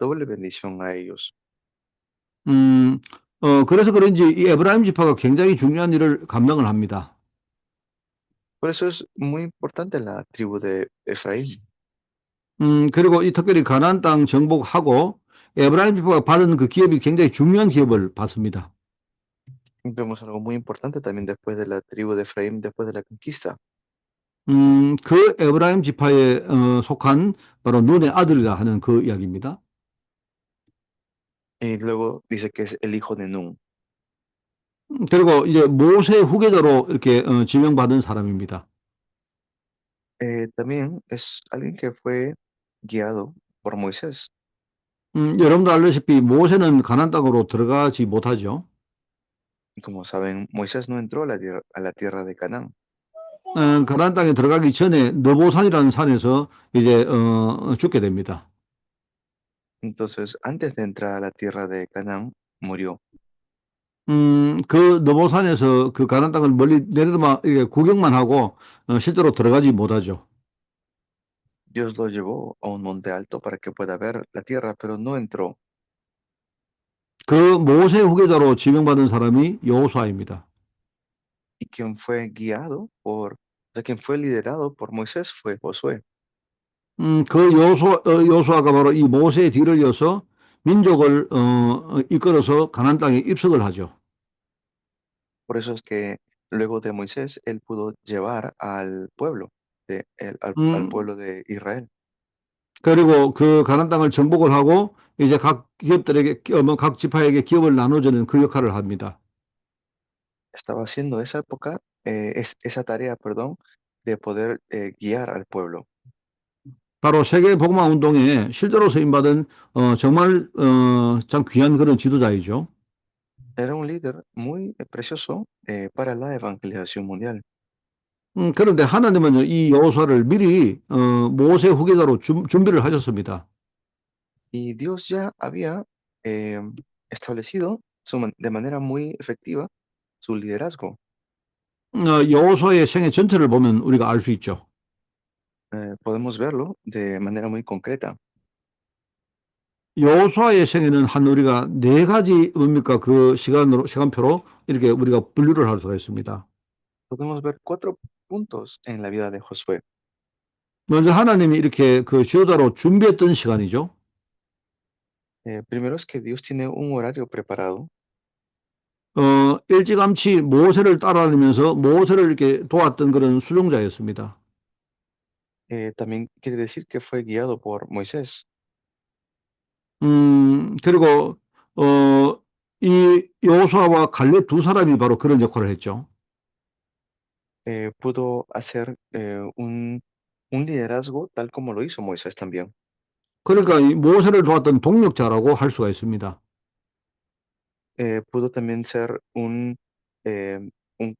doble bendición a ellos. 음, 그래서 그런지 이 에브라임 지파가 굉장히 중요한 일을 감당을 합니다. Por eso es muy importante la tribu de Efraín. 그리고 이 특별히 가나안 땅 정복하고 에브라임 지파가 받은 그 기업이 굉장히 중요한 기업을 받습니다. Vemos algo muy importante también después de la tribu de Efraín, después de la conquista. 그 에브라임 지파에 속한 바로 눈의 아들이라 하는 그 이야기입니다. Y luego dice que es el hijo de Nun. 그리고 이제 모세 후계자로 이렇게 지명받은 사람입니다. También es alguien que fue guiado por Moisés. 여러분도 알다시피 모세는 가나안 땅으로 들어가지 못하죠. Y como saben, Moisés no entró a la tierra de Canaán. 가나안 땅에 들어가기 전에 느보산이라는 산에서 이제 죽게 됩니다. Entonces, antes de entrar a la tierra de Canaán, murió. 그 느보산에서 그 가나안 땅을 멀리 내려다만 이렇게 구경만 하고 실제로 들어가지 못하죠. Dios lo llevó a un monte alto para que pueda ver la tierra, pero no entró. 그 모세 후계자로 지명받은 사람이 여호수아입니다. Y quien fue guiado por, o sea, quien fue liderado por Moisés fue Josué. 그 여호수아가 바로 이 모세의 뒤를 이어서 민족을 이끌어서 가나안 땅에 입성을 하죠. Por eso es que luego de Moisés, él pudo llevar al pueblo, al 음, pueblo de Israel. 그리고 그 가나안 땅을 정복을 하고 이제 각 기업들에게 각 지파에게 기업을 나눠주는 그 역할을 합니다. Estaba haciendo esa época, esa tarea, perdón, de poder guiar al pueblo. 바로 세계 복음화 운동에 실제로 서임받은 정말 참 귀한 그런 지도자이죠. Era un líder muy precioso para la evangelización mundial. 그런데 하나님은 이 여호수아를 미리 모세 후계자로 준비를 하셨습니다. Y Dios ya había eh, establecido de manera muy efectiva su liderazgo. 여호수아의 생애 전체를 보면 우리가 알 수 있죠. Podemos verlo de manera muy concreta. 여호수아의 생애는 한 우리가 네 가지 뭡니까 그 시간표로 이렇게 우리가 분류를 할 수가 있습니다. Podemos ver cuatro puntos en la vida de Josué. 먼저 하나님이 이렇게 그 지도자로 준비했던 시간이죠. Primero es que Dios tiene un horario preparado. 일찌감치 모세를 따라다니면서 모세를 이렇게 도왔던 그런 수종자였습니다. También quiere decir que fue guiado por Moisés. 그리고 이 여호수아와 갈렙 두 사람이 바로 그런 역할을 했죠. Pudo hacer un liderazgo tal como lo hizo Moisés también. 그러니까 이 모세를 도왔던 동력자라고 할 수가 있습니다. Pudo también ser eh, un,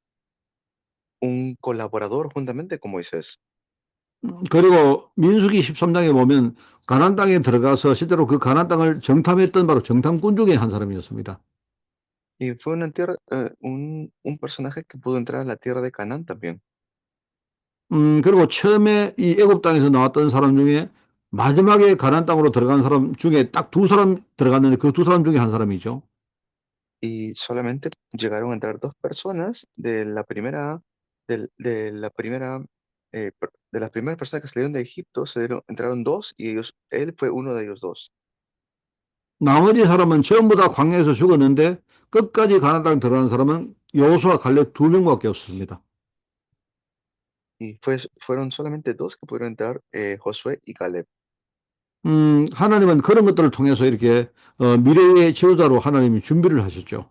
un colaborador juntamente con Moisés. 그리고 민수기 13장에 보면 가나안 땅에 들어가서 실제로 그 가나안 땅을 정탐했던 바로 정탐꾼 중에 한 사람이었습니다. Y fue un personaje que pudo entrar a la tierra de Canaán también. 그리고 처음에 이 애굽 땅에서 나왔던 사람 중에 마지막에 가나안 땅으로 들어간 사람 중에 딱 두 사람 들어갔는데 그 두 사람 중에 한 사람이죠. Y solamente llegaron a entrar dos personas de la primera, de las primeras personas que salieron de Egipto, entraron dos y él fue uno de ellos dos. 나머지 사람은 전부 다 광야에서 죽었는데 끝까지 가나안 땅 들어간 사람은 여호수아 갈렙 두 명밖에 없었습니다. Y fueron solamente dos que pudieron entrar, Josué y Caleb. 하나님은 그런 것들을 통해서 이렇게 미래의 지도자로 하나님이 준비를 하셨죠.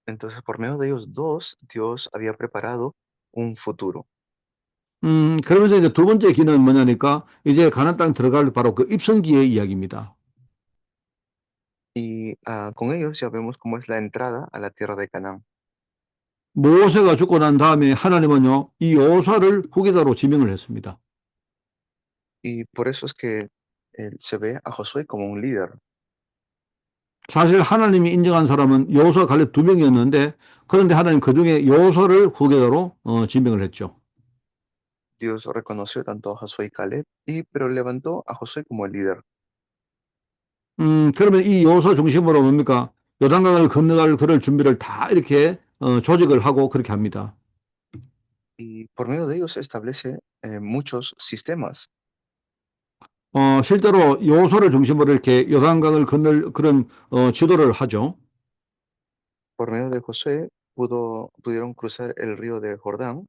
Entonces, por medio de ellos dos, Dios había preparado un futuro. 그러면서 이제 두 번째 기는 뭐냐니까 이제 가나안 땅 들어갈 바로 그 입성기의 이야기입니다. Y con ellos ya vemos cómo es la entrada a la tierra de Canaán. 모세가 죽고 난 다음에 하나님은요, 이 여호수아를 후계자로 지명을 했습니다. Y por eso es que se ve a Josué como un líder. 사실 하나님이 인정한 사람은 여호수아 갈렙 두 명이었는데 그런데 하나님 그중에 여호수아를 후계자로 지명을 했죠. Dios reconoció tanto a Josué y Caleb, pero levantó a Josué como el líder. 그러면 이 요소 중심으로 뭡니까? 요단강을 건너갈 그럴 준비를 다 이렇게 조직을 하고 그렇게 합니다. y por medio de ellos establece muchos sistemas. 실제로 요소를 중심으로 이렇게 요단강을 건널 그런 지도를 하죠. Por medio de Josué pudieron cruzar el río de Jordán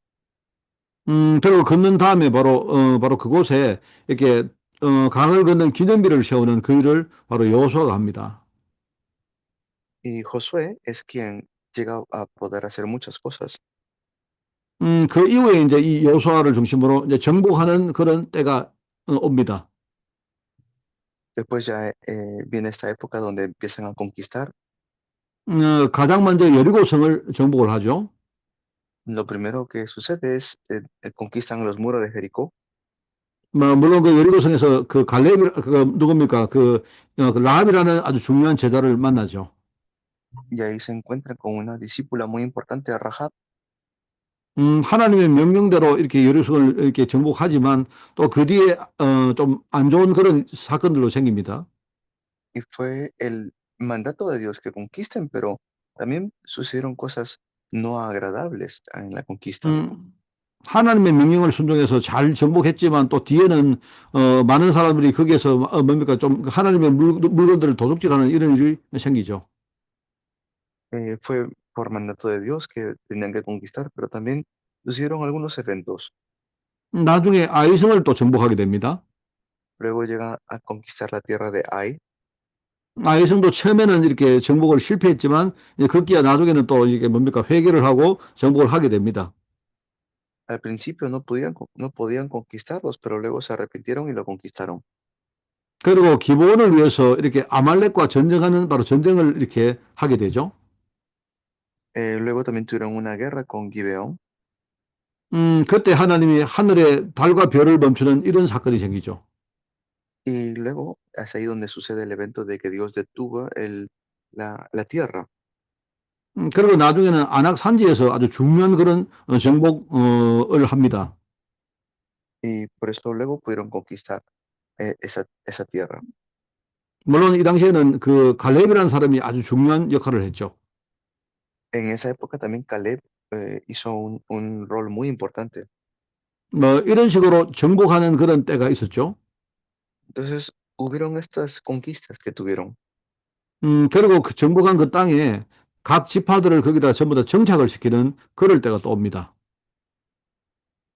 그리고 건넌 다음에 바로 그곳에 이렇게 강을 건넌 기념비를 세우는 그 일을 바로 여호수아가 합니다. y Josué es quien llega a poder hacer muchas cosas. 그 이후에 이제 이 여호수아를 중심으로 이제 정복하는 그런 때가 옵니다. Después ya viene esta época donde empiezan a conquistar. 가장 먼저 여리고성을 정복을 하죠. Lo primero que sucede es conquistan los muros de Jericó 뭐 물론 그 여리고성에서 그 갈렙이 그 누굽니까 그 라합이라는 아주 중요한 제자를 만나죠. y ahí se encuentran con una discípula muy importante, Rahab, 하나님의 명령대로 이렇게 여리고성을 이렇게 정복하지만 또 그 뒤에 좀 안 좋은 그런 사건들도 생깁니다. y fue el mandato de Dios que conquisten, pero también sucedieron cosas no agradables en la conquista. 음, 하나님의 명령을 순종해서 잘 정복했지만 또 뒤에는 많은 사람들이 거기에서 뭡니까 좀 하나님의 물건들을 도둑질하는 이런 일이 생기죠. Fue por mandato de Dios que tenían que conquistar, pero también sucedieron algunos eventos. 나중에 아이성을 또 정복하게 됩니다. Luego llega a conquistar la tierra de Ai. 아이성도 처음에는 이렇게 정복을 실패했지만 이제 급기야 나중에는 또 이게 뭡니까 회개를 하고 정복을 하게 됩니다. Al principio no podían conquistarlos, pero luego se arrepintieron y lo conquistaron. 그리고 기본을 위해서 이렇게 아말렉과 전쟁하는 바로 전쟁을 이렇게 하게 되죠. Luego también tuvieron una guerra con Gibeón. 그때 하나님이 하늘에 달과 별을 멈추는 이런 사건이 생기죠. Y luego es ahí donde sucede el evento de que Dios detuvo la tierra. 그리고 나중에는 안악 산지에서 아주 중요한 그런 정복을 합니다. Y por eso luego pudieron conquistar esa tierra. 물론 이 당시에는 그 갈렙이라는 사람이 아주 중요한 역할을 했죠. En esa época también Caleb hizo un rol muy importante. 뭐 이런 식으로 정복하는 그런 때가 있었죠. Entonces, hubieron estas conquistas que tuvieron. 그리고 그 정복한 그 땅에 각 지파들을 거기다 전부 다 정착을 시키는 그럴 때가 또 옵니다.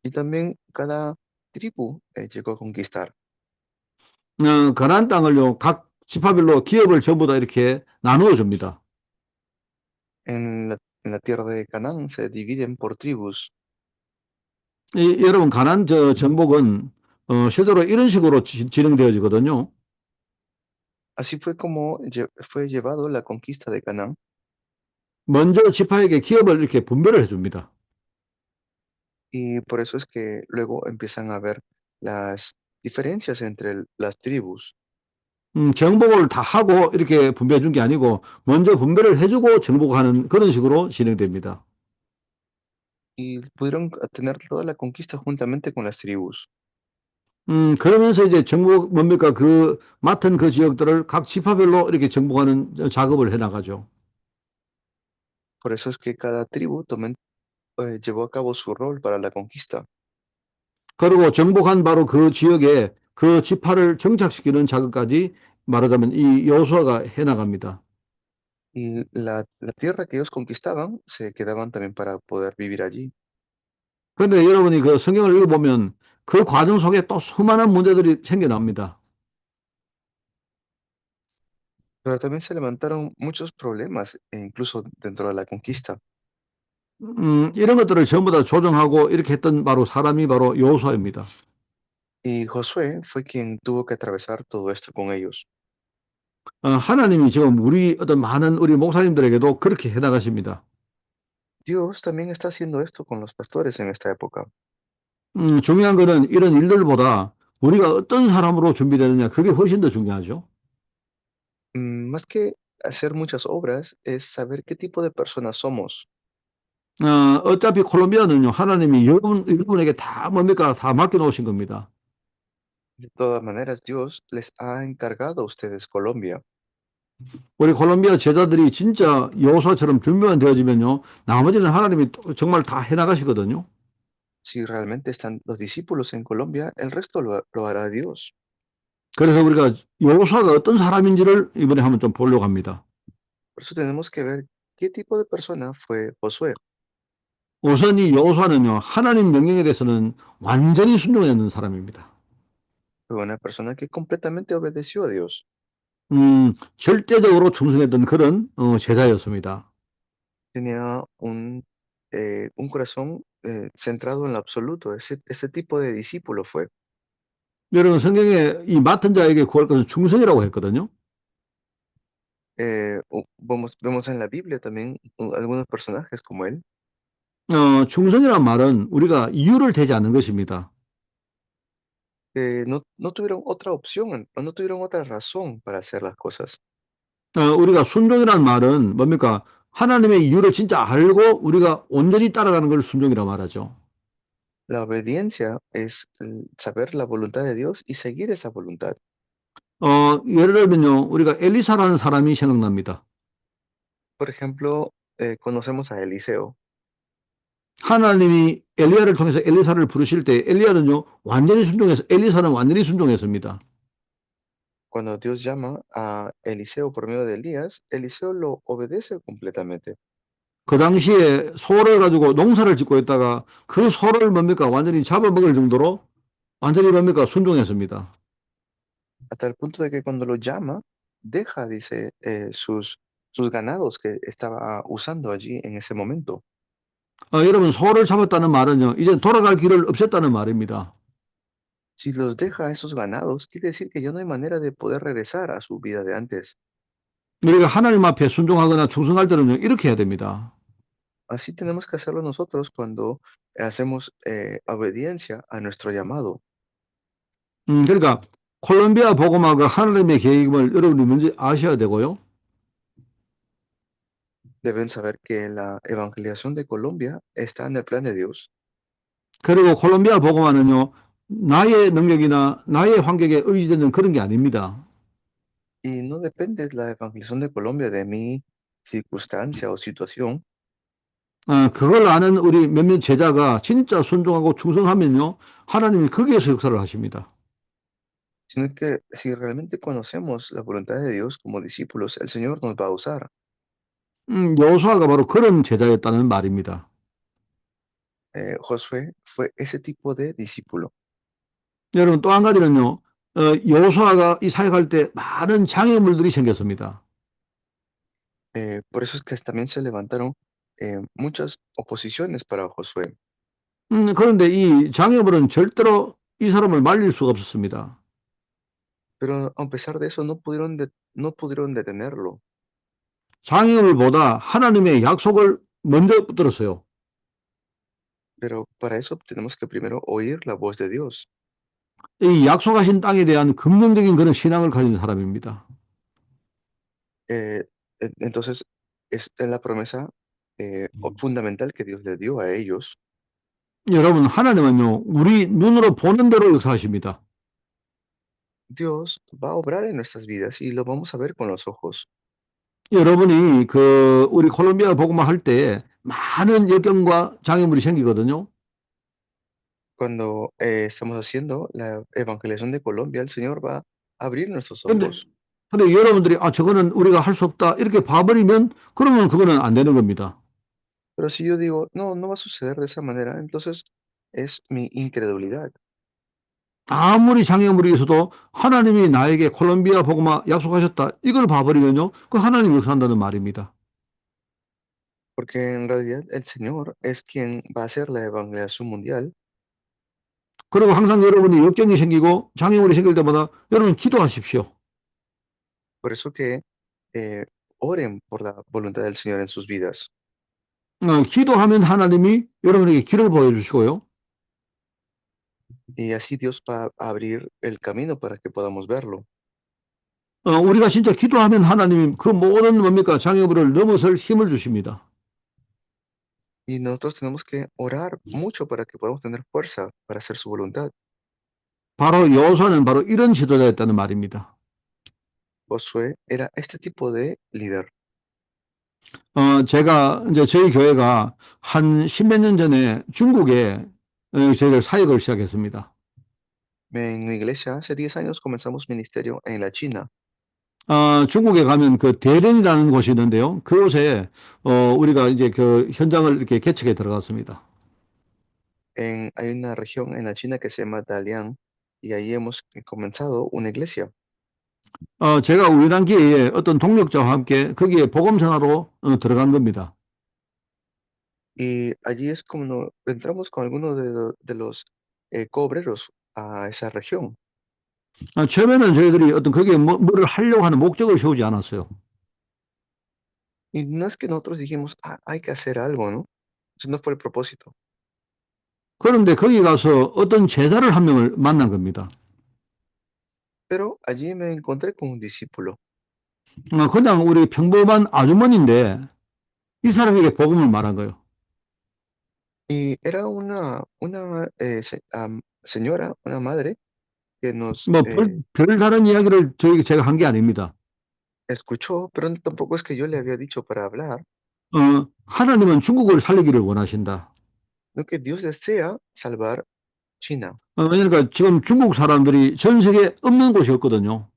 Y también cada tribu llegó a conquistar. 가나안 땅을요, 각 지파별로 기업을 전부 다 이렇게 나누어 줍니다. En la tierra de Canaán se dividen por tribus. 여러분, 가나안 정복은 실제로 이런 식으로 진행되어지거든요. Así fue como fue llevado la conquista de Canaán. 먼저 지파에게 기업을 이렇게 분배를 해줍니다. Y por eso es que luego empiezan a ver las diferencias entre las tribus. 정복을 다 하고 이렇게 분배해 준 게 아니고 먼저 분배를 해주고 정복하는 그런 식으로 진행됩니다. Y pudieron tener toda la conquista juntamente con las tribus. 그러면서 이제 정복 뭡니까 그 맡은 그 지역들을 각 지파별로 이렇게 정복하는 작업을 해 나가죠. Por eso es que cada tribu llevó a cabo su rol para la conquista. 그리고 정복한 바로 그 지역에 그 지파를 정착시키는 작업까지 말하자면 이 여호수아가 해 나갑니다. Y la tierra que ellos conquistaban se quedaban también para poder vivir allí. 그런데 여러분이 그 성경을 읽어보면 그 과정 속에 또 수많은 문제들이 생겨납니다. Pero también se levantaron muchos problemas, incluso dentro de la conquista. 이런 것들을 전부 다 조정하고 이렇게 했던 바로 사람이 바로 여호수아입니다. Y Josué fue quien tuvo que atravesar todo esto con ellos. 하나님이 지금 우리 어떤 많은 우리 목사님들에게도 그렇게 해 나가십니다. Dios también está haciendo esto con los pastores en esta época. 중요한 거는 이런 일들보다 우리가 어떤 사람으로 준비되느냐 그게 훨씬 더 중요하죠. Más que hacer muchas obras, es saber qué tipo de personas somos. 어차피 콜롬비아는요, 하나님이 여러분에게 다 뭡니까? 다 맡겨놓으신 겁니다. De todas maneras, Dios les ha encargado a ustedes Colombia. 우리 콜롬비아 제자들이 진짜 여호수아처럼 준비만 되어지면요. 나머지는 하나님이 정말 다 해나가시거든요. Si realmente están los discípulos en Colombia, el resto lo hará Dios. 그래서 우리가 여호수아가 어떤 사람인지를 이번에 한번 좀 보려고 합니다. Por eso tenemos que ver qué tipo de persona fue Josué. 우선 이 여호수아는요. 하나님 명령에 대해서는 완전히 순종했는 사람입니다. Fue una persona que completamente obedeció a Dios. 절대적으로 충성했던 그런 제자였습니다. Tenía un corazón centrado en lo absoluto. Ese tipo de discípulo fue. 여러분 성경에 이 맡은 자에게 구할 것은 충성이라고 했거든요. Vemos en la Biblia también algunos personajes como él, 충성이란 말은 우리가 이유를 대지 않는 것입니다. que no tuvieron otra opción, no tuvieron otra razón para hacer las cosas. 우리가 순종이란 말은 뭡니까? 하나님의 이유를 진짜 알고 우리가 온전히 따라가는 걸 순종이라 말하죠. La obediencia es saber la voluntad de Dios y seguir esa voluntad. 예를 들면요, 우리가 엘리사라는 사람이 생각납니다. Por ejemplo, conocemos a Eliseo. 하나님이 엘리야를 통해서 엘리사를 부르실 때 엘리야는요, 완전히 순종해서 엘리사는 완전히 순종했습니다. Cuando Dios llama a Eliseo por medio de Elías, Eliseo lo obedece completamente. 그 당시에 소를 가지고 농사를 짓고 있다가 그 소를 뭡니까? 완전히 잡아먹을 정도로 완전히 뭡니까? 순종했습니다. Hasta el punto de que cuando lo llama, deja, dice, sus ganados que estaba usando allí en ese momento. 여러분, 소를 잡았다는 말은요, 이제 돌아갈 길을 없앴다는 말입니다. Si los deja a esos ganados, quiere decir que ya no hay manera de poder regresar a su vida de antes. 우리가 하나님 앞에 순종하거나 충성할 때는요, 이렇게 해야 됩니다. Así tenemos que hacerlo nosotros cuando hacemos obediencia a nuestro llamado. 그러니까 콜롬비아 복음화가 하나님의 계획임을 여러분이 먼저 아셔야 되고요. Deben saber que la evangelización de Colombia está en el plan de Dios 그리고 콜롬비아 복음화는요, 나의 능력이나 나의 환경에 의지되는 그런 게 아닙니다. y no depende la evangelización de Colombia de mi circunstancia o situación, 그걸 아는 우리 몇몇 제자가 진짜 순종하고 충성하면요, 하나님이 거기에서 역사를 하십니다. sino que si realmente conocemos la voluntad de Dios como discípulos, el Señor nos va a usar. 여호수아가 바로 그런 제자였다는 말입니다. Josué fue ese tipo de discípulo. 여러분 또 한 가지는요, 여호수아가 이 사역할 때 많은 장애물들이 생겼습니다. Por eso es que también se levantaron muchas oposiciones para Josué. 그런데 이 장애물은 절대로 이 사람을 말릴 수가 없었습니다. Pero a pesar de eso no pudieron detenerlo. 장애물보다 하나님의 약속을 먼저 들었어요. Pero para eso tenemos que primero oír la voz de Dios. 이 약속하신 땅에 대한 긍정적인 그런 신앙을 가진 사람입니다. Eh, entonces, es la promesa fundamental que Dios le dio a ellos. 여러분, 하나님은요, 우리 눈으로 보는 대로 역사하십니다. Dios va a obrar en nuestras vidas y lo vamos a ver con los ojos. 여러분이 우리 콜롬비아 복음화 할 때 많은 역경과 장애물이 생기거든요. Cuando estamos haciendo la evangelización de Colombia, el Señor va a abrir nuestros 근데, ojos. 근데 여러분들이, 저거는 우리가 할 수 없다. 이렇게 봐버리면, 그러면 그거는 안 되는 겁니다. Pero si yo digo, no, no va a suceder de esa manera, entonces es mi incredulidad. 아무리 장애물이 있어도 하나님이 나에게 콜롬비아 복음화 약속하셨다. 이걸 봐버리면요. 그 하나님 역사한다는 말입니다. Porque en realidad el Señor es quien va a hacer la evangelización mundial. 그리고 항상 여러분이 역경이 생기고 장애물이 생길 때마다 여러분 기도하십시오. Por eso que oren por la voluntad del Señor en sus vidas. 기도하면 하나님이 여러분에게 길을 보여주시고요. Y así Dios va a abrir el camino para que podamos verlo. 우리가 진짜 기도하면 하나님이 그 모든 뭡니까 장애물을 넘어설 힘을 주십니다. Y nosotros tenemos que orar mucho para que podamos tener fuerza para hacer su voluntad. 바로 여호수아는 바로 이런 지도자였다는 말입니다. Josué era este tipo de líder. 제가 이제 저희 교회가 한 십몇 년 전에 중국에 저희들 사역을 시작했습니다. En mi iglesia hace 10 años comenzamos ministerio en la China. 중국에 가면 그 대련이라는 곳이 있는데요. 그곳에 우리가 이제 그 현장을 이렇게 개척해 들어갔습니다. Hay una región en la China que se llama Dalian y ahí hemos comenzado una iglesia. 제가 우연한 기회에 어떤 동력자와 함께 거기에 복음 전하러 들어간 겁니다. Y allí es como entramos con algunos de los cobreros a esa región. 처음에는 저희들이 어떤 거기에 뭐를 하려고 하는 목적을 세우지 않았어요. Y no es que nosotros dijimos, "Ah, hay que hacer algo, ¿no? Eso no fue el propósito. 그런데 거기 가서 어떤 제자를 한 명을 만난 겁니다. Pero allí me encontré con un discípulo 그냥 우리 평범한 아주머니인데 이 사람에게 복음을 말한 거예요. y era una señora, una madre que nos 뭐 별다른 이야기를 제가 한 게 아닙니다. escuchó, pero tampoco es que yo le había dicho para hablar, 하나님은 중국을 살리기를 원하신다. no que Dios desea salvar China, 그러니까 지금 중국 사람들이 전 세계에 없는 곳이 없거든요.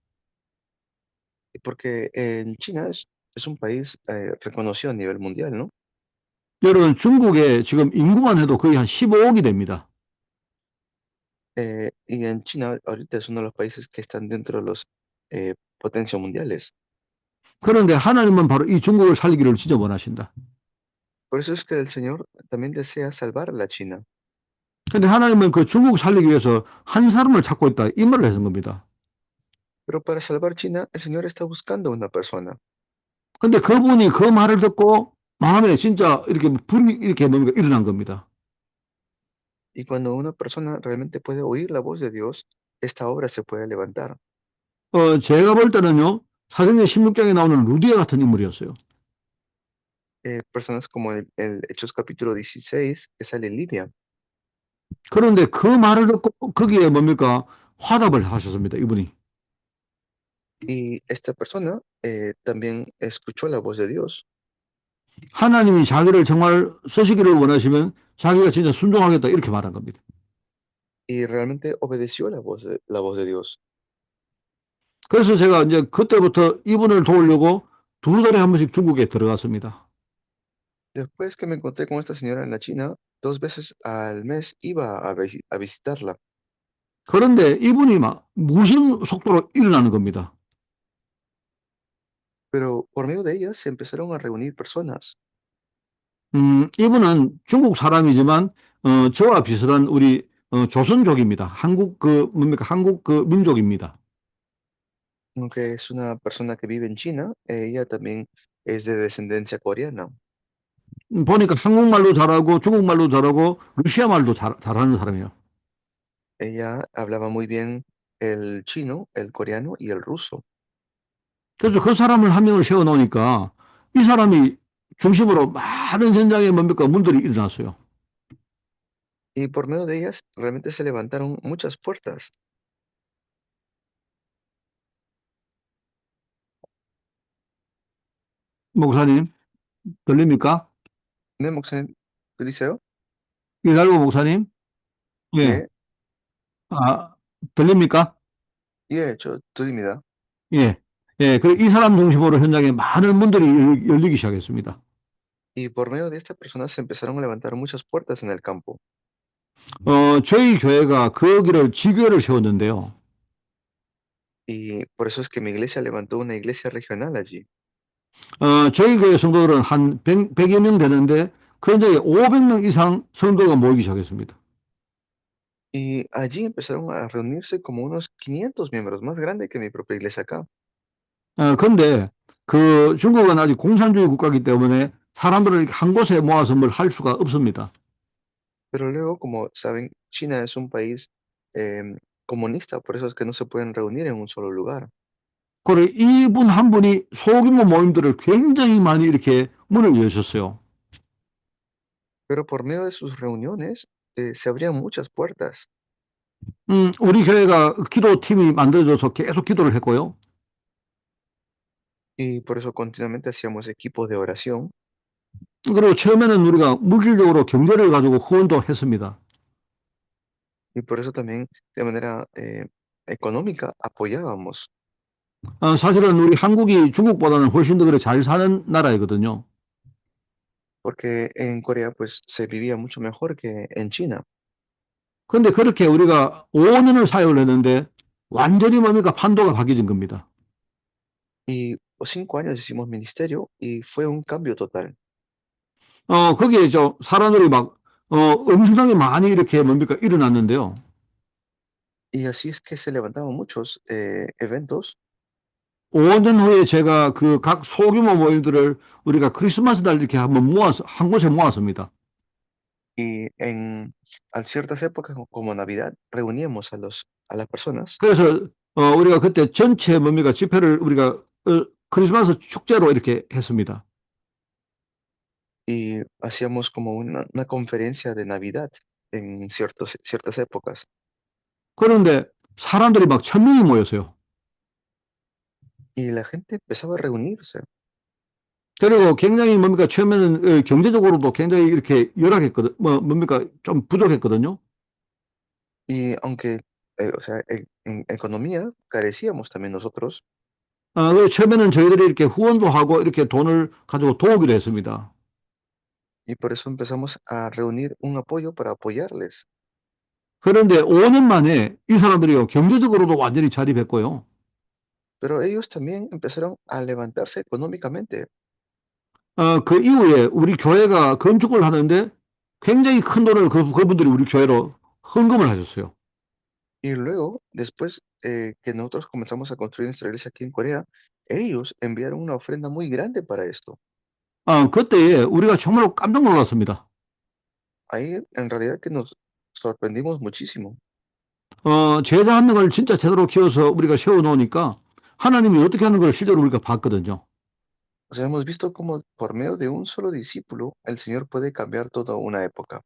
porque en China es un país reconocido a nivel mundial, ¿no? 여러분, 중국에 지금 인구만 해도 거의 한 15억이 됩니다. Y en China ahorita es uno de los países que están dentro de los potencias mundiales. 그런데 하나님은 바로 이 중국을 살리기를 진짜 원하신다. Por eso es que el Señor también desea salvar a la China. 근데 하나님은 그 중국 살리기 위해서 한 사람을 찾고 있다. 이 말을 하신 겁니다. Pero para salvar China, el Señor está buscando una persona. 근데 그분이 그 말을 듣고 마음에 진짜 이렇게 불이 이렇게 뭔가 일어난 겁니다. Y cuando una persona realmente puede oír la voz de Dios, esta obra se puede levantar. 제가 볼 때는요, 사도행전 16장에 나오는 루디아 같은 인물이었어요. Personas como el Hechos capítulo 16, que sale Lidia. 그런데 그 말을 듣고 거기에 뭡니까? 화답을 하셨습니다. 이분이. Y esta persona también escuchó la voz de Dios 하나님이 자기를 정말 쓰시기를 원하시면 자기가 진짜 순종하겠다 이렇게 말한 겁니다. y realmente obedeció la voz de Dios. 그래서 제가 이제 그때부터 이분을 도우려고 두 달에 한 번씩 중국에 들어갔습니다. Después que me encontré con esta señora en la China, 2 veces al mes iba a visitarla. 그런데 이분이 막 무슨 속도로 일어나는 겁니다. Pero por medio de ellas se empezaron a reunir personas. 이분은 중국 사람이지만 저와 비슷한 우리 조선족입니다. 한국 그 뭡니까? 한국 그 민족입니다. Aunque es una persona que vive en China, ella también es de descendencia coreana. 보니까 한국말도 잘하고 중국말도 잘하고 러시아 말도 잘하는 사람이에요. Ella hablaba muy bien el chino, el coreano y el ruso. 그래서 그 사람을 한 명을 세워 놓으니까 이 사람이 중심으로 많은 현장에 뭡니까? 문들이 일어났어요. Y por medio de ellas realmente se levantaron muchas puertas. 목사님, 들립니까? 네, 목사님 들리세요? 이달고 목사님? 예. 네, 아, 들립니까? 예, 저 들립니다. 예. 예. 그리고 이 사람 중심으로 현장에 많은 문들이 열리기 시작했습니다. Y por medio de esta persona se empezaron a levantar muchas puertas en el campo. 저희 교회가 거기를 지교회를 세웠는데요. Y por eso es que mi iglesia levantó una iglesia regional allí. 저희 교회 성도들은 한 100여 명 되는데 그 현장에 500명 이상 성도가 모이기 시작했습니다. Y allí empezaron a reunirse como unos 500 miembros, más grande que mi propia iglesia acá. 근데 그 중국은 아직 공산주의 국가이기 때문에 사람들을 이렇게 한 곳에 모아서 뭘 할 수가 없습니다. Pero luego, como saben, China es un país comunista, por eso es que no se pueden reunir en un solo lugar. 그리고 이분 한 분이 소규모 모임들을 굉장히 많이 이렇게 문을 여셨어요. Pero por medio de sus reuniones se abrían muchas puertas. 우리 교회가 기도팀이 만들어져서 계속 기도를 했고요. y por eso continuamente hacíamos equipos de oración 그리고 처음에는 우리가 물질적으로 경제를 가지고 후원도 했습니다. y por eso también de manera económica apoyábamos, 사실은 우리 한국이 중국보다는 훨씬 더 그래 잘 사는 나라이거든요. porque en Corea pues se vivía mucho mejor que en China. 그런데 그렇게 우리가 5년을 사역을 했는데 완전히 뭡니까 판도가 바뀌어진 겁니다. Y 5 años hicimos ministerio y fue un cambio total. 거기에 사람들이 막, 엄청나게 많이 이렇게 뭡니까 일어났는데요. Y así es que se levantaban muchos eventos 5년 후에 제가 그 각 소규모 모임들을 우리가 크리스마스 날 이렇게 한번 모아서, 한 곳에 모았습니다. y a ciertas épocas como Navidad reuníamos a las personas 그래서, 우리가 그때 전체 뭡니까 집회를 우리가, 크리스마스 축제로 이렇게 했습니다. y hacíamos como una conferencia de Navidad en ciertas épocas. 그런데 사람들이 막 1,000명이 모였어요. Y la gente empezaba a reunirse. 그리고 굉장히 뭡니까 처음에는 경제적으로도 굉장히 이렇게 열악했거든, 뭡니까 좀 부족했거든요. Y aunque, o sea, en economía carecíamos también nosotros, 그래서 처음에는 저희들이 이렇게 후원도 하고 이렇게 돈을 가지고 도우기도 했습니다. y por eso empezamos a reunir un apoyo para apoyarles. 그런데 5년 만에 이 사람들이요, 경제적으로도 완전히 자립했고요. Pero ellos también empezaron a levantarse económicamente. 그 이후에 우리 교회가 건축을 하는데 굉장히 큰 돈을 그분들이 우리 교회로 헌금을 하셨어요. Y luego, después que nosotros comenzamos a construir nuestra iglesia aquí en Corea, ellos enviaron una ofrenda muy grande para esto. 그때에 우리가 정말로 깜짝 놀랐습니다. Ahí en realidad que nos sorprendimos muchísimo. 제자 한 명을 진짜 제대로 키워서 우리가 세워놓으니까 하나님이 어떻게 하는 걸 실제로 우리가 봤거든요. O sea, hemos visto cómo por medio de un solo discípulo el Señor puede cambiar toda una época.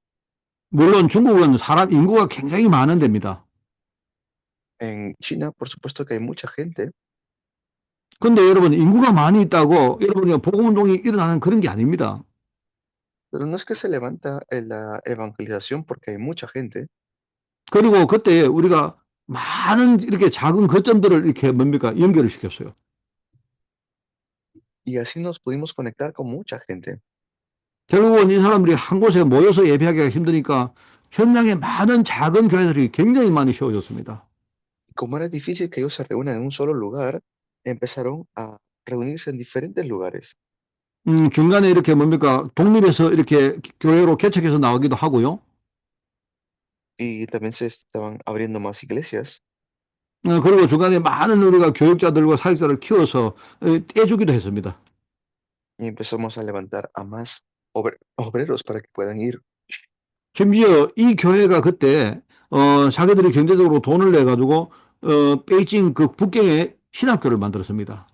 물론 중국은 사람 인구가 굉장히 많은 데입니다. En China, por supuesto que hay mucha gente, 근데 여러분 인구가 많이 있다고 여러분이 복음 운동이 일어나는 그런 게 아닙니다. pero no es que se levanta en la evangelización porque hay mucha gente. 그리고 그때 우리가 많은 이렇게 작은 거점들을 이렇게 뭡니까 연결을 시켰어요. Y así nos pudimos conectar con mucha gente. 결국은 이 사람들이 한 곳에 모여서 예배하기가 힘드니까 현장에 많은 작은 교회들이 굉장히 많이 세워졌습니다. Como era difícil que ellos se reúnan en un solo lugar, empezaron a reunirse en diferentes lugares. 중간에 이렇게 뭡니까 독립해서 이렇게 교회로 개척해서 나오기도 하고요. Y también se estaban abriendo más iglesias 그리고 중간에 많은 우리가 교육자들과 사역자를 키워서 떼주기도 했습니다. y empezamos a levantar a más obreros para que puedan ir. 심지어 이 교회가 그때 자기들이 경제적으로 돈을 내 가지고 베이징 그 북경에 신학교를 만들었습니다.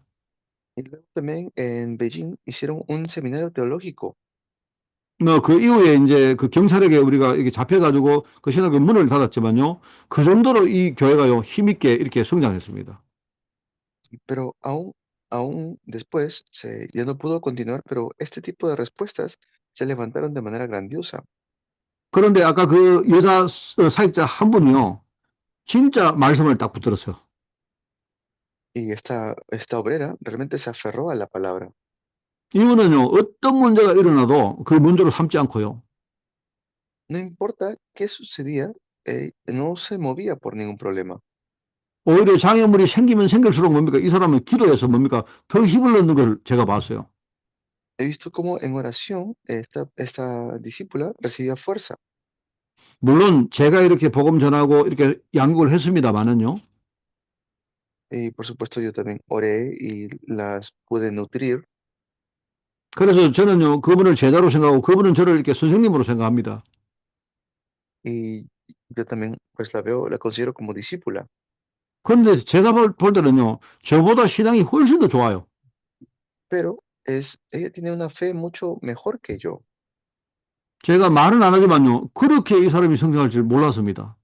Y luego también en Beijing hicieron un seminario teológico 그 이후에 이제 그 경찰에게 우리가 이렇게 잡혀가지고 그 신학교 문을 닫았지만요. 그 정도로 이 교회가요 힘있게 이렇게 성장했습니다. pero aún después ya no pudo continuar, pero este tipo de respuestas se levantaron de manera grandiosa. 그런데 아까 그 여자 사역자 한 분이요. 진짜 말씀을 딱 붙들었어요. Y esta obrera realmente se aferró a la palabra. 이분은요, 어떤 문제가 일어나도 그 문제로 삼지 않고요. No importa qué sucedía, no se movía por ningún problema. 오히려 장애물이 생기면 생길수록 뭡니까? 이 사람은 기도해서 뭡니까? 더 힘을 넣는 걸 제가 봤어요. He visto cómo en oración esta discípula recibía fuerza. 물론 제가 이렇게 복음 전하고 이렇게 양육을 했습니다만은요. Y por supuesto yo también oré y las pude nutrir. 그래서 저는요, 그분을 제자로 생각하고 그분은 저를 이렇게 선생님으로 생각합니다. Y yo también pues la considero como discípula. 그런데 제가 볼 때는요, 저보다 신앙이 훨씬 더 좋아요. Pero ella tiene una fe mucho mejor que yo. 제가 말은 안 하지만요, 그렇게 이 사람이 성장할 줄 몰랐습니다.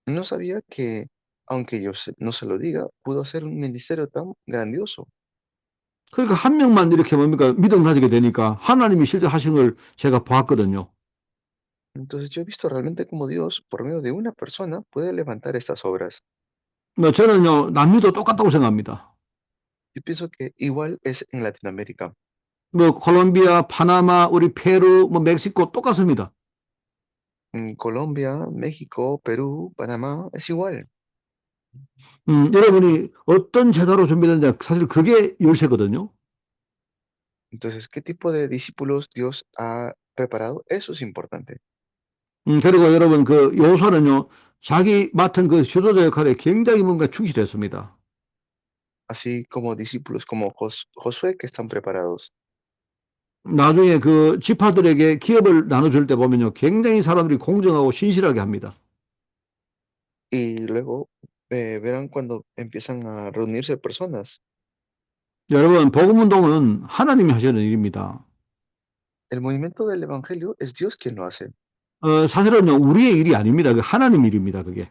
No sabía que, aunque no se lo diga, pudo hacer un ministerio tan grandioso. 그러니까 한 명만 이렇게 뭡니까 믿음 가지게 되니까 하나님이 실제 하신 걸 제가 봤거든요. Entonces yo he visto realmente cómo Dios, por medio de una persona, puede levantar estas obras. 뭐 저는요 남미도 똑같다고 생각합니다. Yo pienso que igual es en Latinoamérica. 뭐 콜롬비아, 파나마, 우리 페루, 뭐 멕시코 똑같습니다. En Colombia, México, Perú, Panamá, es igual. 여러분이 어떤 제자로 준비되는지 사실 그게 열쇠거든요. Entonces, ¿qué tipo de discípulos Dios ha preparado? Eso es importante. 그리고 여러분 그 요소는요 자기 맡은 그 지도자 역할에 굉장히 뭔가 충실했습니다. Así como discípulos como Josué que están preparados. 나중에 그 지파들에게 기업을 나눠줄 때 보면요 굉장히 사람들이 공정하고 신실하게 합니다. Y luego verán cuando empiezan a reunirse personas. 여러분 복음 운동은 하나님이 하시는 일입니다. El movimiento del Evangelio es Dios quien lo hace. 사실은요 우리의 일이 아닙니다. 그 하나님 일입니다. 그게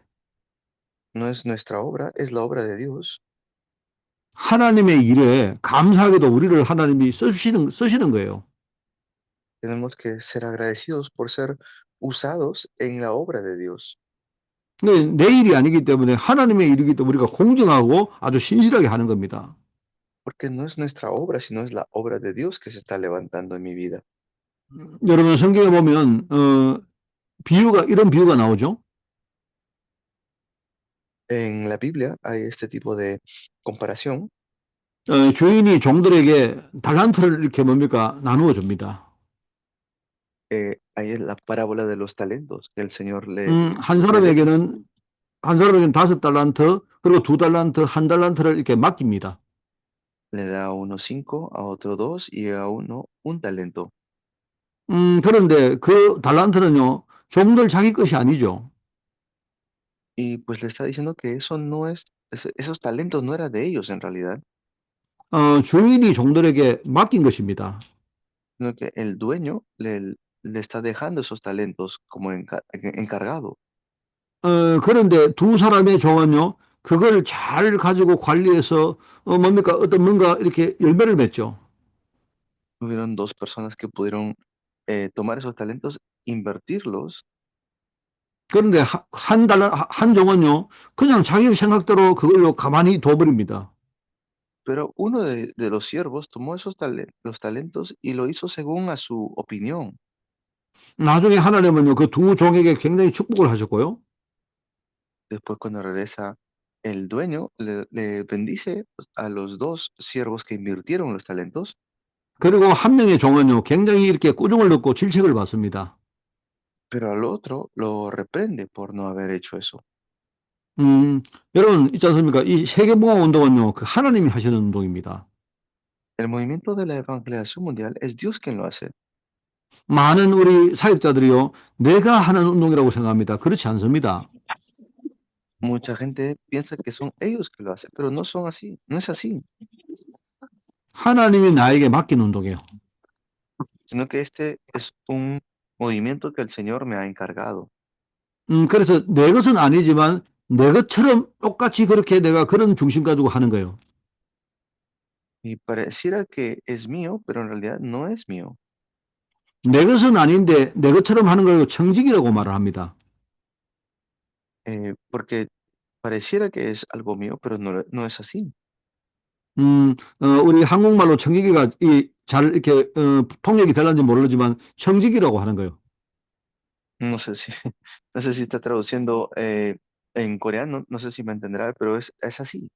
No es nuestra obra, es la obra de Dios. 하나님의 일에 감사하게도 우리를 하나님이 쓰시는 거예요. Tenemos que ser agradecidos por ser usados en la obra de Dios. 근데 내 일이 아니기 때문에 하나님의 일이기 때문에 우리가 공정하고 아주 신실하게 하는 겁니다. Porque no es nuestra obra, sino es la obra de Dios que se está levantando en mi vida. 여러분 성경에 보면 비유가 이런 비유가 나오죠. En la Biblia hay este tipo de comparación. 주인이 종들에게 달란트를 이렇게 뭡니까 나누어 줍니다. Hay la parábola de los talentos que el Señor 한 le deja. 사람에게는 한 사람에게는 5달란트 그리고 2달란트, 1달란트를 이렇게 맡깁니다. Le da a uno cinco, a otro dos y a uno un talento. 그런데 그 달란트는요 종들 자기 것이 아니죠. Y pues le está diciendo que eso no es, esos talentos no era de ellos en realidad, 주인이 종들에게 맡긴 것입니다. sino que el dueño le está dejando esos talentos como encargado. 그런데 두 사람의 종은요, 그걸 잘 가지고 관리해서, 뭡니까, 어떤 뭔가 이렇게 열매를 맺죠. Hubieron dos personas que pudieron tomar esos talentos, invertirlos, 그런데 한 종은요, 그냥 자기 생각대로 그걸로 가만히 둬버립니다. pero uno de los siervos tomó esos los talentos y lo hizo según a su opinión. 나중에 하나님은요, 그 두 종에게 굉장히 축복을 하셨고요. Después, cuando regresa el dueño, le bendice a los dos siervos que invirtieron los talentos, 그리고 한 명의 종은요, 굉장히 이렇게 꾸중을 듣고 질책을 받습니다. pero al otro lo reprende por no haber hecho eso. 여러분, 있지 않습니까? 이 세계봉화 운동은요, 그 하나님이 하시는 운동입니다. El movimiento de la evangelización mundial es Dios quien lo hace. 많은 우리 사역자들이요, 내가 하는 운동이라고 생각합니다. 그렇지 않습니다. Mucha gente piensa que son ellos que lo hacen, pero no son así, no es así, 하나님이 나에게 맡긴 운동이에요. sino que este es un movimiento que el Señor me ha encargado. 그래서 내 것은 아니지만 내 것처럼 똑같이 그렇게 내가 그런 중심 가지고 하는 거예요. Y pareciera que es mío, pero en realidad no es mío, 내 것은 아닌데 내 것처럼 하는 걸 청직이라고 말을 합니다. porque pareciera que es algo mío, pero no, no es así. 우리 한국말로 청지기가 잘 이렇게 통역이 될는지 모르지만 청지기라고 하는 거예요. No sé si, no sé si está traduciendo en coreano, no sé si me entenderá, pero es así.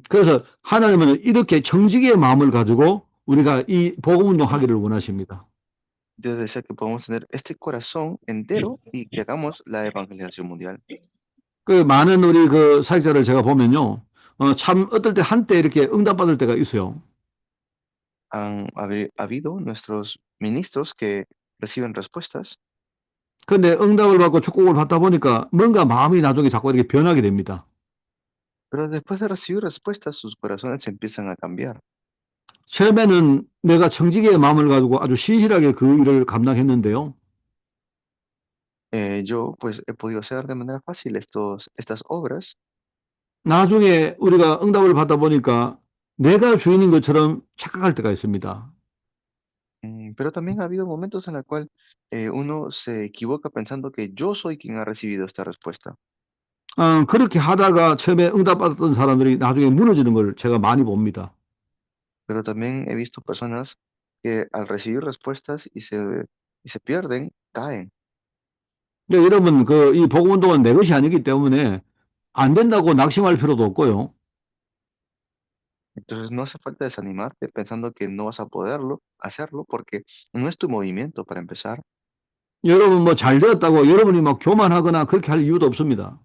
그래서 하나님은 이렇게 청지기의 마음을 가지고 우리가 이 복음 운동하기를 원하십니다. Dios desea que podamos tener este corazón entero y que hagamos la evangelización mundial. 그 많은 우리 그 사역자를 제가 보면요, 참 어떨 때 한때 이렇게 응답받을 때가 있어요. Habido nuestros ministros que reciben respuestas, 근데 응답을 받고 축복을 받다 보니까 뭔가 마음이 나중에 자꾸 이렇게 변하게 됩니다. pero después de recibir respuestas, sus corazones empiezan a cambiar. 처음에는 내가 청지기의 마음을 가지고 아주 신실하게 그 일을 감당했는데요. Yo pues he podido hacer de manera fácil estas obras, 나중에 우리가 응답을 받다 보니까 내가 주인인 것처럼 착각할 때가 있습니다. Pero también ha habido momentos en la cual uno se equivoca pensando que yo soy quien ha recibido esta respuesta. 그렇게 하다가 처음에 응답받았던 사람들이 나중에 무너지는 걸 제가 많이 봅니다. Pero también he visto personas que al recibir respuestas y se pierden, caen. 근데 여러분, 이 복음 운동은 내 것이 아니기 때문에 안 된다고 낙심할 필요도 없고요. Entonces no hace falta desanimarte pensando que no vas a poderlo hacerlo porque no es tu movimiento para empezar. 여러분 뭐 잘 되었다고 여러분이 막 교만하거나 그렇게 할 이유도 없습니다.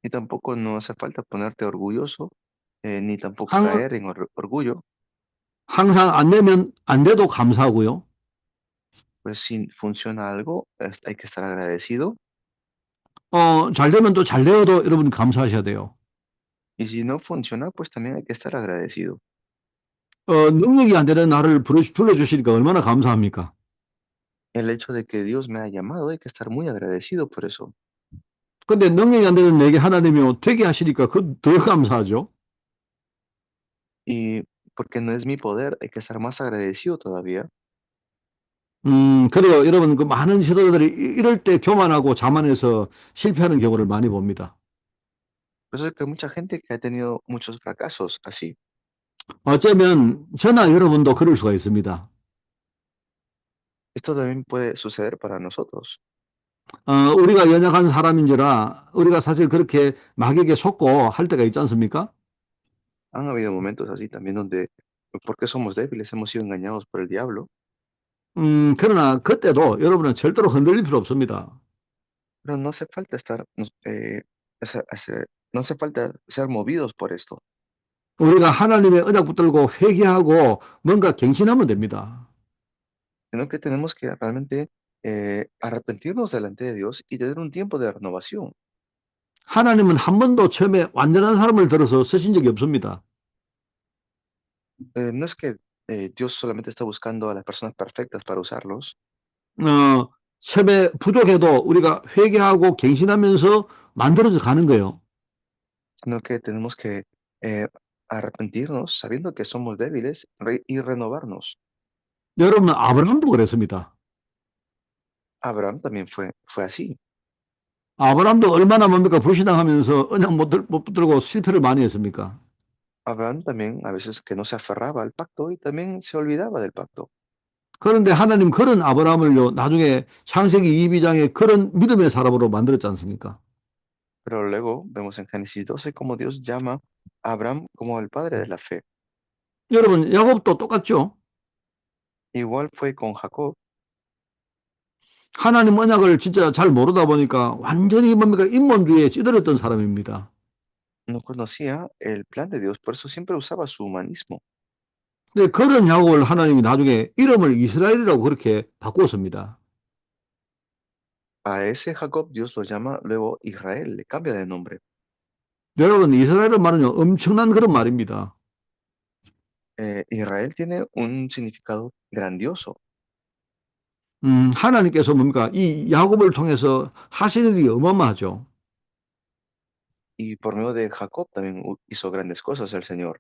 Y tampoco no hace falta ponerte orgulloso, ni tampoco 항, caer en orgullo. 항상 안 되면 안 돼도 감사하고요. Pues si funciona algo, hay que estar agradecido. 잘 되면 또 잘 되어도 여러분 감사하셔야 돼요. Y si no funciona, pues también hay que estar agradecido. 능력이 안 되는 나를 불러주시니까 얼마나 감사합니까? El hecho de que Dios me ha llamado, hay que estar muy agradecido por eso. 근데 능력이 안 되는 내게 하나님이 되게 하시니까 그 더 감사하죠. Y porque no es mi poder, hay que estar más agradecido todavía. 그래요. 여러분, 그 많은 시도자들이 이럴 때 교만하고 자만해서 실패하는 경우를 많이 봅니다. Por eso es que hay mucha gente que ha tenido muchos fracasos así. 어쩌면 저나 여러분도 그럴 수가 있습니다. Esto también puede suceder para nosotros. 우리가 연약한 사람인지라 우리가 사실 그렇게 마귀에게 속고 할 때가 있지 않습니까? Han habido momentos así también donde, porque somos débiles, hemos sido engañados por el diablo, 그러나 그때도 여러분은 절대로 흔들릴 필요 없습니다. pero no hace falta no hace falta ser movidos por esto, 우리가 하나님의 언약 붙들고 회개하고 뭔가 갱신하면 됩니다. sino que tenemos que realmente arrepentirnos delante de Dios y tener un tiempo de renovación. 하나님은 한 번도 처음에 완전한 사람을 들어서 쓰신 적이 없습니다. No es que Dios solamente está buscando a las personas perfectas para usarlos, 처음에 부족해도 우리가 회개하고 갱신하면서 만들어져 가는 거예요. sino que tenemos que eh, arrepentirnos sabiendo que somos débiles y renovarnos. 여러분, 아브라함도 그랬습니다. Abraham también fue así. 아브라함도 얼마나 뭡니까? 불신앙하면서 언약 못 붙들고 실패를 많이 했습니까? Abraham también a veces que no se aferraba al pacto y también se olvidaba del pacto. 그런데 하나님 그런 아브라함을요, 나중에 창세기 22장에 그런 믿음의 사람으로 만들었지 않습니까? Pero luego vemos en Génesis 12 cómo Dios llama a Abraham como el padre de la fe. 여러분, 야곱도 똑같죠? Igual fue con Jacob. 하나님 언약을 진짜 잘 모르다 보니까 완전히 뭡니까? 인본주의에 찌들었던 사람입니다. No conocía el plan de Dios, por eso siempre usaba su humanismo. 근데 그런 야곱을 하나님이 나중에 이름을 이스라엘이라고 그렇게 바꾸었습니다. A ese Jacob Dios lo llama luego Israel, le cambia de nombre. 여러분, 이스라엘은 말은요, 엄청난 그런 말입니다. Israel tiene un significado grandioso 하나님께서 뭡니까? 이 야곱을 통해서 하시는 일이 어마어마하죠. y por medio de Jacob también hizo grandes cosas el Señor.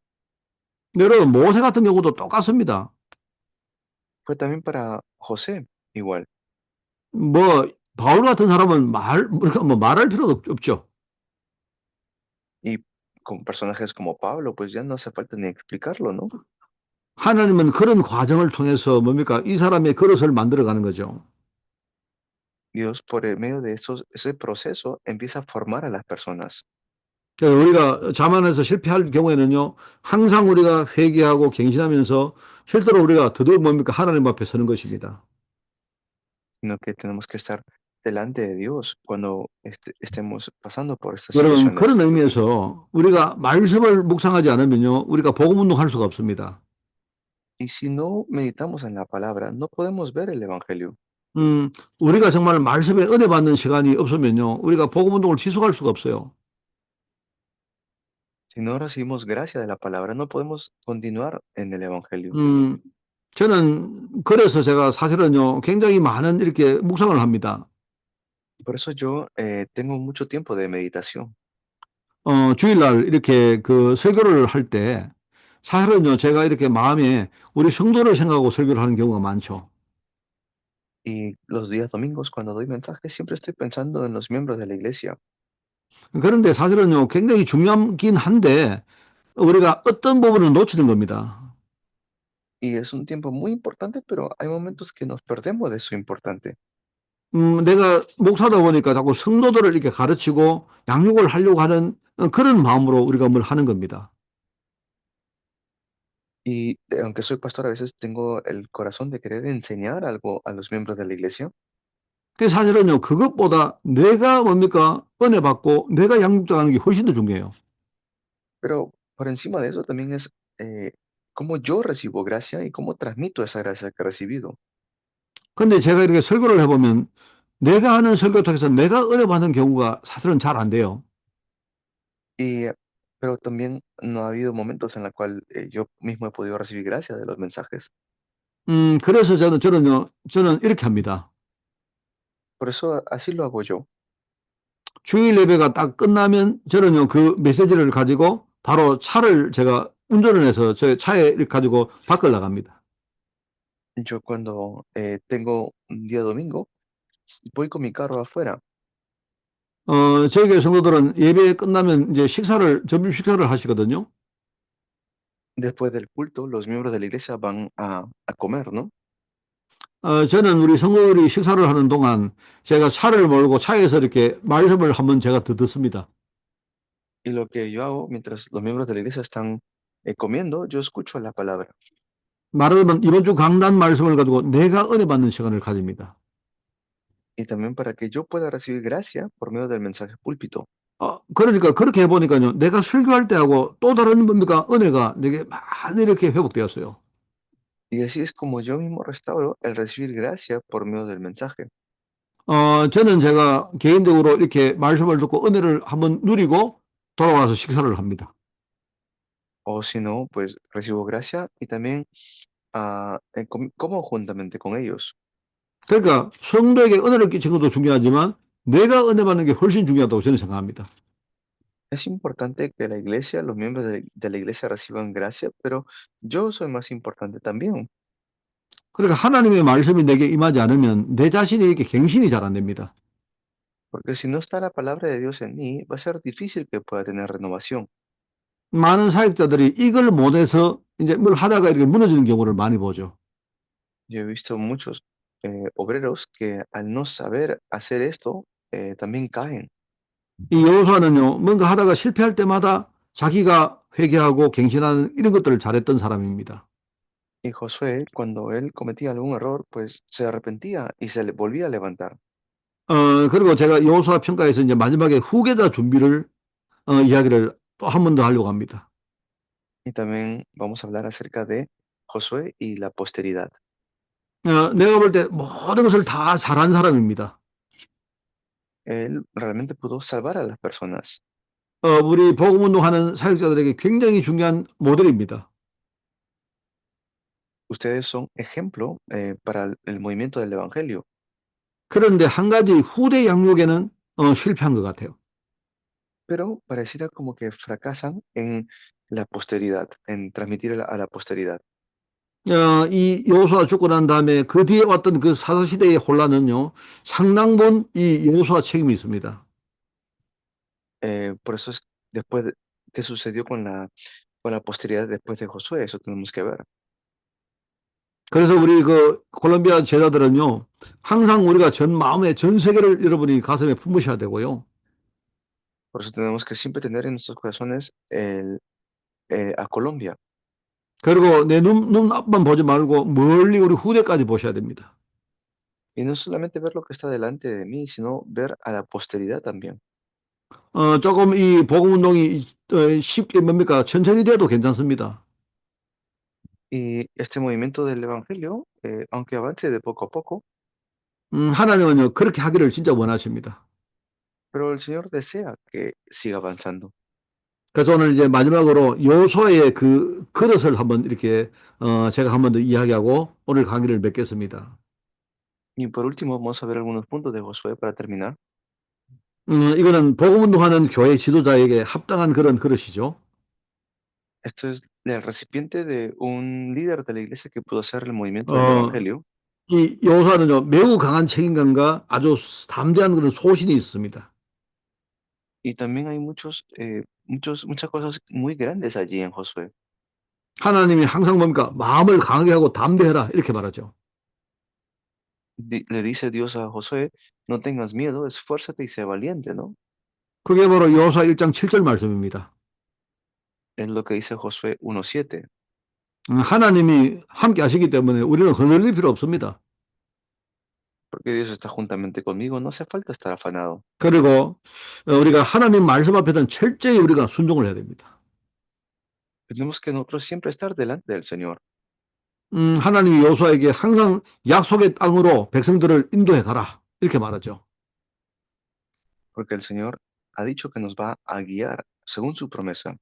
여러분, 모세 같은 경우도 똑같습니다. Fue también para José igual. 뭐, 바울 같은 사람은 우리가 뭐 말할 필요도 없죠. Y con personajes como Pablo, pues ya no hace falta ni explicarlo, ¿no? 하나님은 그런 과정을 통해서 뭡니까? 이 사람의 그릇을 만들어가는 거죠. Dios por el medio de ese proceso empieza a formar a las personas, 그래서 우리가 자만해서 실패할 경우에는요, 항상 우리가 회개하고 갱신하면서 실제로 우리가 더더욱 뭡니까? 하나님 앞에 서는 것입니다. sino que tenemos que estar delante de Dios cuando estemos pasando por estas 여러분, situaciones. 그런 의미에서 우리가 말씀을 묵상하지 않으면요, 우리가 복음 운동할 수가 없습니다. Y si no meditamos en la palabra, no podemos ver el Evangelio. 음, 우리가 정말 말씀에 은혜 받는 시간이 없으면요, 우리가 복음 운동을 지속할 수가 없어요. Si no recibimos gracia de la palabra, no podemos continuar en el Evangelio. 음, 저는 그래서 제가 사실은요, 굉장히 많은 이렇게 묵상을 합니다. Por eso yo tengo mucho tiempo de meditación. 주일날 이렇게 그 설교를 할 때, 사실은요, 제가 이렇게 마음에 우리 성도를 생각하고 설교를 하는 경우가 많죠. Y los días domingos, cuando doy mensajes, siempre estoy pensando en los miembros de la iglesia. 그런데 사실은요, 굉장히 중요하긴 한데, 우리가 어떤 부분을 놓치는 겁니다. Y es un tiempo muy importante, pero hay momentos que nos perdemos de eso importante. 내가 목사다 보니까 자꾸 성도들을 이렇게 가르치고 양육을 하려고 하는 그런 마음으로 우리가 뭘 하는 겁니다. Y aunque soy pastor, a veces tengo el corazón de querer enseñar algo a los miembros de la iglesia, 그 사실은요, 그것보다 내가 뭡니까? 은혜 받고 내가 양육당하는 게 훨씬 더 중요해요. pero por encima de eso también es cómo yo recibo gracia y cómo transmito esa gracia que he recibido. 근데 제가 이렇게 설교를 해보면 내가 하는 설교 통해서 내가 은혜 받는 경우가 사실은 잘 안 돼요. Y, pero también no ha habido momentos en los cuales yo mismo he podido recibir gracia de los mensajes. 그래서 저는 이렇게 합니다. Por eso así lo hago yo. 주일 예배가 딱 끝나면 저는요, 그 메시지를 가지고 바로 차를 제가 운전을 해서 제 차에 이렇게 가지고 밖을 나갑니다. Yo cuando tengo un día domingo, voy con mi carro afuera. 저희 교회 성도들은 예배 끝나면 이제 점심 식사를 하시거든요. Después del culto, los miembros de la iglesia van a comer, ¿no? 저는 우리 성도들이 식사를 하는 동안 제가 차를 몰고 차에서 이렇게 말씀을 한번 제가 더 듣습니다. Y lo que yo hago mientras los miembros de la iglesia están comiendo, yo escucho la palabra. 말하자면 이번 주 강단 말씀을 가지고 내가 은혜 받는 시간을 가집니다. Y también para que yo pueda recibir gracia por medio del mensaje púlpito. 그러니까 그렇게 해보니까요. 내가 설교할 때하고 또 다른 뭡니까? 은혜가 내게 많이 이렇게 회복되었어요. Y así es como yo mismo restauro el recibir gracia por medio del mensaje. 저는 제가 개인적으로 이렇게 말씀을 듣고 은혜를 한번 누리고 돌아와서 식사를 합니다. O si no, pues recibo gracia y también como juntamente con ellos. 그러니까 성도에게 은혜를 끼친 것도 중요하지만 내가 은혜 받는 게 훨씬 중요하다고 저는 생각합니다. Es importante que la iglesia, los miembros de la iglesia reciban gracia, pero yo soy más importante también. 그러니까 하나님의 말씀이 내게 임하지 않으면 내 자신이 이렇게 갱신이 잘 안 됩니다. Porque si no está la palabra de Dios en mí, va a ser difícil que pueda tener renovación. 많은 사역자들이 이걸 못해서 이제 뭘 하다가 이렇게 무너지는 경우를 많이 보죠. Yo he visto muchos obreros que al no saber hacer esto, también caen. 이 여호수아는요, 뭔가 하다가 실패할 때마다 자기가 회개하고 갱신하는 이런 것들을 잘했던 사람입니다. Y Josué, cuando él cometía algún error, pues se arrepentía y se le volvía a levantar. 그리고 제가 여호수아 평가에서 이제 마지막에 후계자 준비를 이야기를 또 한 번 더 하려고 합니다. Y también vamos a hablar acerca de Josué y la posteridad. 내가 볼 때 모든 것을 다 잘한 사람입니다. Él realmente pudo salvar a las personas. 우리 복음 운동하는 사역자들에게 굉장히 중요한 모델입니다. Ustedes son ejemplo para el movimiento del Evangelio, 그런데 한 가지 후대 양육에는 실패한 것 같아요. pero pareciera como que fracasan en la posteridad, en transmitir a la posteridad. 이 여호수아 죽고 난 다음에 그 뒤에 왔던 그 사사시대의 혼란은요, 상당분 이 여호수아 책임이 있습니다. Por eso es después qué sucedió con la posteridad después de Josué, eso tenemos que ver. 그래서 우리 그 콜롬비아 제자들은요, 항상 우리가 전 마음에 전 세계를 여러분이 가슴에 품으셔야 되고요. Por eso tenemos que siempre tener en nuestros corazones a Colombia. 그리고 내 눈 앞만 보지 말고 멀리 우리 후대까지 보셔야 됩니다. Y no solamente ver lo que está delante de mí, sino ver a la posteridad también. 조금 이 복음 운동이 쉽게 뭡니까? 천천히 돼도 괜찮습니다. Y este movimiento del Evangelio, aunque avance de poco a poco, 하나님은요, 그렇게 하기를 진짜 원하십니다. pero el Señor desea que siga avanzando. 그래서 오늘 이제 마지막으로 요소의 그 그릇을 한번 이렇게 제가 한번 더 이야기하고 오늘 강의를 맺겠습니다. Y por último, vamos a ver algunos puntos de Josué para terminar. 이거는 복음 운동하는 교회 지도자에게 합당한 그런 그릇이죠. Esto es del recipiente de un líder de la iglesia que pudo hacer el movimiento del 어, evangelio. 이 여호수아는요, 매우 강한 책임감과 아주 담대한 그런 소신이 있습니다. Y también hay muchas cosas muy grandes allí en Josué. 하나님이 항상 뭡니까? 마음을 강하게 하고 담대해라. 이렇게 말하죠. Le dice Dios a Josué, no tengas miedo, esfuérzate y sé valiente, ¿no? 그게 바로 여호수아 1장 7절 말씀입니다. Es lo que dice Josué 1:7. 하나님이 함께 하시기 때문에 우리는 흔들릴 필요 없습니다. Porque Dios está juntamente conmigo, no hace falta estar afanado. 그리고 우리가 하나님 말씀 앞에는 철저히 우리가 순종을 해야 됩니다. Tenemos que nosotros siempre estar delante del Señor, 하나님이 여호수아에게 항상 약속의 땅으로 백성들을 인도해 가라. 이렇게 말하죠. porque el Señor ha dicho que nos va a guiar según su promesa.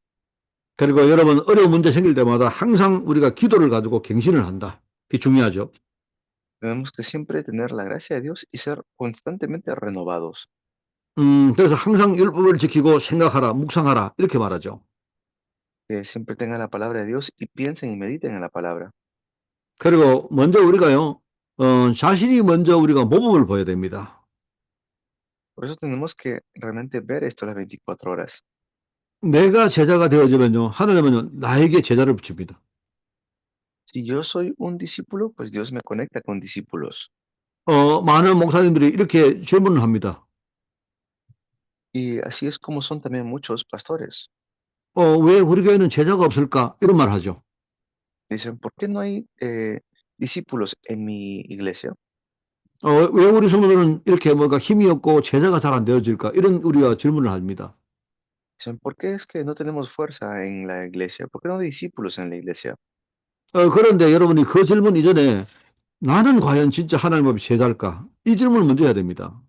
그리고 여러분 어려운 문제 생길 때마다 항상 우리가 기도를 가지고 갱신을 한다. 그게 중요하죠. Tenemos que siempre tener la gracia de Dios y ser constantemente renovados. 그래서 항상 율법을 지키고 생각하라, 묵상하라 이렇게 말하죠. Que siempre tengan la palabra de Dios y piensen y mediten en la palabra. 그리고 먼저 우리가요, 자신이 먼저 우리가 모범을 보여야 됩니다. Por eso tenemos que realmente ver esto las 24 horas. 내가 제자가 되어지면요, 하나님은 나에게 제자를 붙입니다. Si yo soy un discípulo, pues Dios me conecta con discípulos. 많은 목사님들이 이렇게 질문을 합니다. Y así es como son también muchos pastores. 왜 우리 교회는 제자가 없을까? 이런 말 하죠. Dicen, ¿por qué no hay discípulos en mi iglesia? 왜 우리 성도들은 이렇게 뭔가 힘이 없고 제자가 잘 안 되어질까? 이런 우리가 질문을 합니다. Dicen, ¿por qué es que no tenemos fuerza en la iglesia? ¿Por qué no hay discípulos en la iglesia? 그런데 여러분이 그 질문 이전에 나는 과연 진짜 하나님 앞에 제자일까? 이 질문을 먼저 해야 됩니다.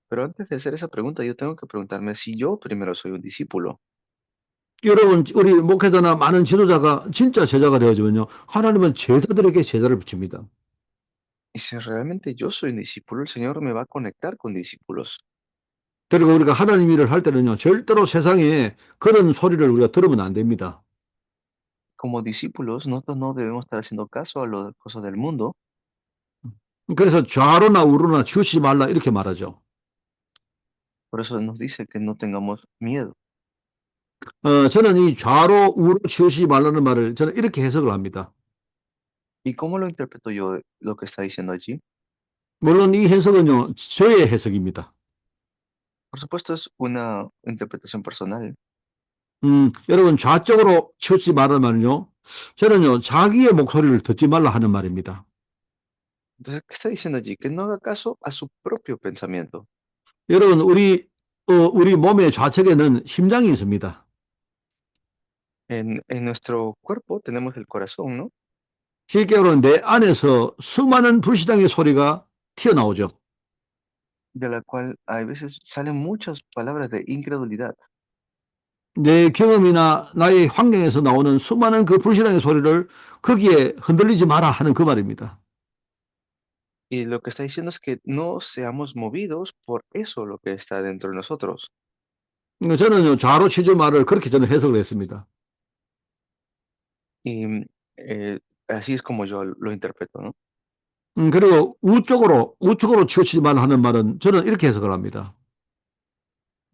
Pero antes de hacer esa pregunta, yo tengo que preguntarme si yo primero soy un discípulo. 여러분, 우리 목회자나 많은 지도자가 진짜 제자가 되어지면요. 하나님은 제자들에게 제자를 붙입니다. Y si realmente yo soy un discípulo, el Señor me va a conectar con discípulos. 그리고 우리가 하나님 일을 할 때는요. 절대로 세상에 그런 소리를 우리가 들으면 안 됩니다. Como discípulos, nosotros no debemos estar haciendo caso a las cosas del mundo. 그래서 좌로나 우로나 치우치지 말라 이렇게 말하죠. Por eso nos dice que no tengamos miedo. 저는 이 좌로 우로 치우치지 말라는 말을 저는 이렇게 해석을 합니다. ¿Y cómo lo interpreto yo lo que está diciendo allí? 물론 이 해석은요. 저의 해석입니다. Por supuesto, es una interpretación personal. 여러분 좌쪽으로 치우치지 말라는 말은요. 저는요. 자기의 목소리를 듣지 말라 하는 말입니다. Entonces, ¿qué está diciendo allí? Que no haga caso a su propio pensamiento. 여러분 우리 몸의 좌측에는 심장이 있습니다. En nuestro cuerpo tenemos el corazón, ¿no? 쉽게 말하면 내 안에서 수많은 불신앙의 소리가 튀어나오죠. De la cual a veces salen muchas palabras de incredulidad. 내 경험이나 나의 환경에서 나오는 수많은 그 불신앙의 소리를 거기에 흔들리지 마라 하는 그 말입니다. Y lo que está diciendo es que no seamos movidos por eso lo que está dentro de nosotros. 저는 좌로 치지 말을 그렇게 저는 해석을 했습니다. Y así es como yo lo interpreto, ¿no? 그리고 우측으로 치우치지 말라 하는 말은 저는 이렇게 해석을 합니다.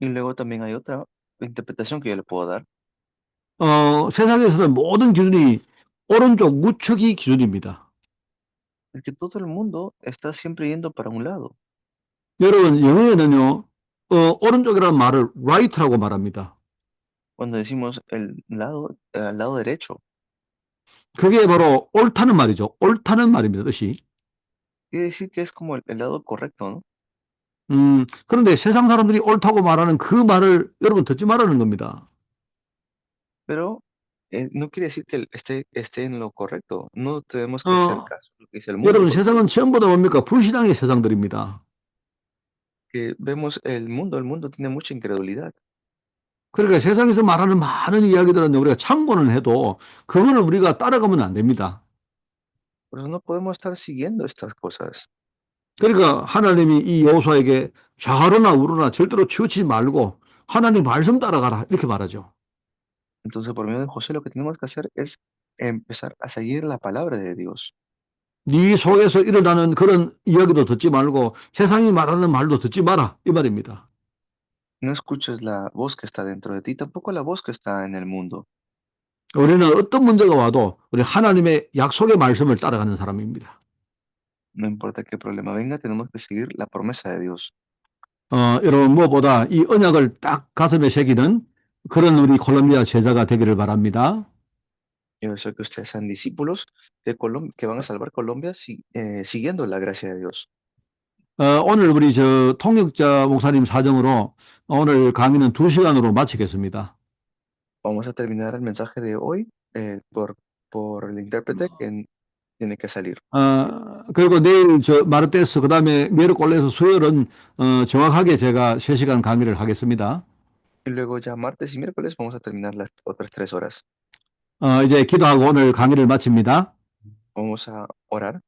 Y luego también hay otra interpretación que yo le puedo dar. 세상에서는 모든 기준이 오른쪽 우측이 기준입니다. Es que todo el mundo está siempre yendo para un lado. 여러분 영어에는요, 오른쪽이라는 말을 right라고 말합니다. Cuando decimos al lado derecho, 그게 바로 옳다는 말이죠. 옳다는 말입니다. 뜻이. quiere decir que es como el lado correcto, ¿no? 그런데 세상 사람들이 옳다고 말하는 그 말을 여러분 듣지 말라는 겁니다. Pero no quiere decir que esté en lo correcto. No tenemos que hacer 어, caso a lo que dice el mundo, 여러분 porque 세상은 전부 다 뭡니까? 불신앙의 세상들입니다. que vemos el mundo tiene mucha incredulidad. 그러니까 세상에서 말하는 많은 이야기들은 우리가 참고는 해도 그거를 우리가 따라가면 안 됩니다. Por eso no podemos estar siguiendo estas cosas. 그러니까 하나님이 이 여호수아에게 좌로나 우로나 절대로 치우치지 말고 하나님 말씀 따라가라 이렇게 말하죠. Entonces, por medio de José, lo que tenemos que hacer es empezar a seguir la palabra de Dios. 네 속에서 일어나는 그런 이야기도 듣지 말고 세상이 말하는 말도 듣지 마라. 이 말입니다. No escuches la voz que está dentro de ti, tampoco la voz que está en el mundo. 우리는 어떤 문제가 와도 우리 하나님의 약속의 말씀을 따라가는 사람입니다. No importa qué problema venga, tenemos que seguir la promesa de Dios. 여러분 무엇보다 이 언약을 딱 가슴에 새기는 그런 우리 콜롬비아 제자가 되기를 바랍니다. Yo deseo que ustedes sean discípulos de Colombia, que van a salvar Colombia siguiendo la gracia de Dios. 오늘 우리 저 통역자 목사님 사정으로 오늘 강의는 2시간으로 마치겠습니다. Vamos a terminar el mensaje de hoy por el intérprete que tiene que salir. 그리고 내일 저 마르테스 그다음에 미에르콜레스 수요일은 정확하게 제가 3시간 강의를 하겠습니다. Y luego ya martes y miércoles vamos a terminar las otras 3 horas. 이제 기도하고 오늘 강의를 마칩니다. Vamos a orar.